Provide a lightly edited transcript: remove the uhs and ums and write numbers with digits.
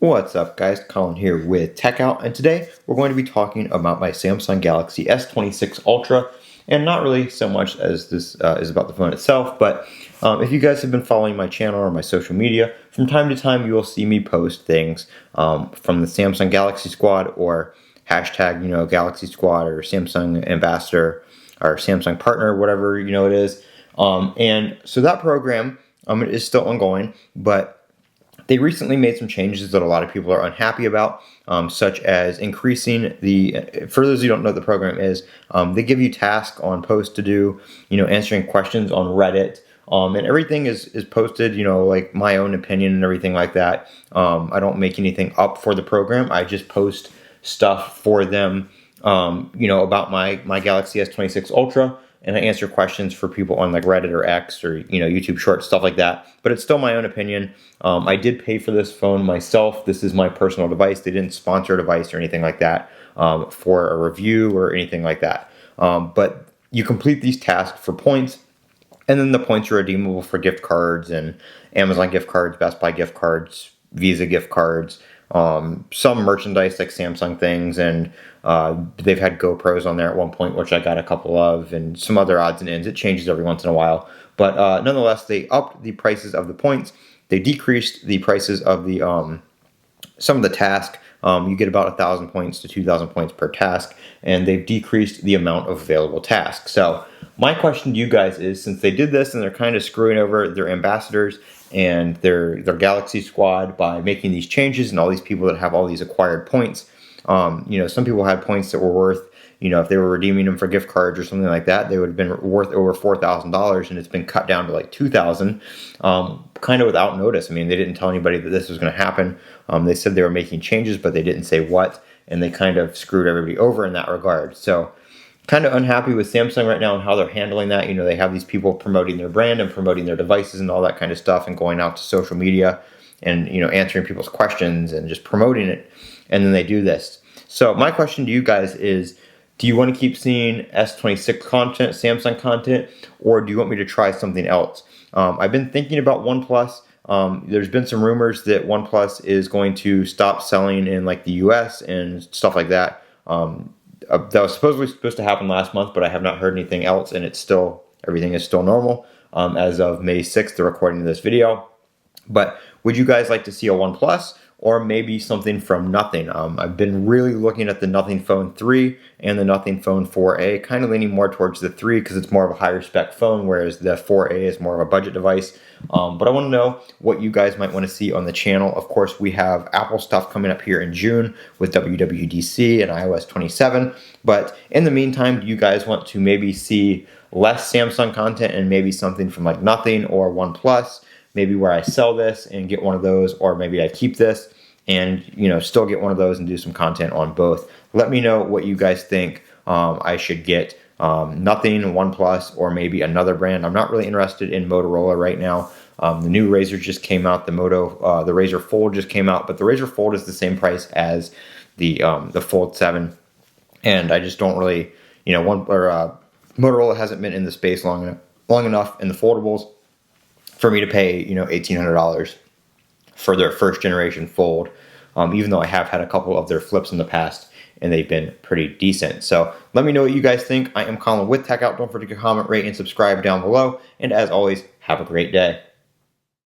What's up, guys? Colin here with Techout, and today we're going to be talking about my Samsung Galaxy S26 Ultra, and not really so much as this is about the phone itself, but if you guys have been following my channel or my social media, from time to time you will see me post things from the Samsung Galaxy Squad or hashtag, Galaxy Squad or Samsung Ambassador or Samsung Partner, whatever, it is. And so that program is still ongoing, but they recently made some changes that a lot of people are unhappy about, such as increasing for those who don't know what the program is, they give you tasks on posts to do, answering questions on Reddit, and everything is posted, like my own opinion and everything like that. I don't make anything up for the program. I just post stuff for them, about my Galaxy S26 Ultra, and I answer questions for people on like Reddit or X or YouTube Shorts, stuff like that. But it's still my own opinion. I did pay for this phone myself. This is my personal device. They didn't sponsor a device or anything like that for a review or anything like that. But you complete these tasks for points, and then the points are redeemable for gift cards and Amazon gift cards, Best Buy gift cards, Visa gift cards, some merchandise like Samsung things, and they've had GoPros on there at one point, which I got a couple of, and some other odds and ends. It changes every once in a while. But nonetheless, they upped the prices of the points. They decreased the prices of the some of the tasks. You get about 1,000 points to 2,000 points per task, and they've decreased the amount of available tasks. So my question to you guys is, since they did this and they're kind of screwing over their ambassadors and their Galaxy Squad by making these changes, and all these people that have all these acquired points, some people had points that were worth, if they were redeeming them for gift cards or something like that, they would have been worth over $4,000, and it's been cut down to like $2,000, kind of without notice. I mean, they didn't tell anybody that this was going to happen. They said they were making changes, but they didn't say what, and they kind of screwed everybody over in that regard. So kind of unhappy with Samsung right now and how they're handling that. They have these people promoting their brand and promoting their devices and all that kind of stuff, and going out to social media and, answering people's questions and just promoting it. And then they do this. So my question to you guys is, do you want to keep seeing S26 content, Samsung content, or do you want me to try something else? I've been thinking about OnePlus. There's been some rumors that OnePlus is going to stop selling in like the US and stuff like that. That was supposed to happen last month, but I have not heard anything else, and everything is still normal as of May 6th, the recording of this video. But would you guys like to see a OnePlus, or maybe something from Nothing? I've been really looking at the Nothing Phone 3 and the Nothing Phone 4A, kind of leaning more towards the 3 because it's more of a higher spec phone, whereas the 4A is more of a budget device. But I want to know what you guys might want to see on the channel. Of course, we have Apple stuff coming up here in June with WWDC and iOS 27. But in the meantime, do you guys want to maybe see less Samsung content and maybe something from like Nothing or OnePlus? Maybe where I sell this and get one of those, or maybe I keep this and still get one of those and do some content on both. Let me know what you guys think I should get. Nothing, OnePlus, or maybe another brand. I'm not really interested in Motorola right now. The new Razr just came out. The Razr Fold just came out, but the Razr Fold is the same price as the Fold 7, and I just don't really, Motorola hasn't been in the space long enough in the foldables for me to pay, $1,800 for their first generation Fold, even though I have had a couple of their flips in the past, and they've been pretty decent. So let me know what you guys think. I am Colin with Techout. Don't forget to comment, rate, and subscribe down below. And as always, have a great day.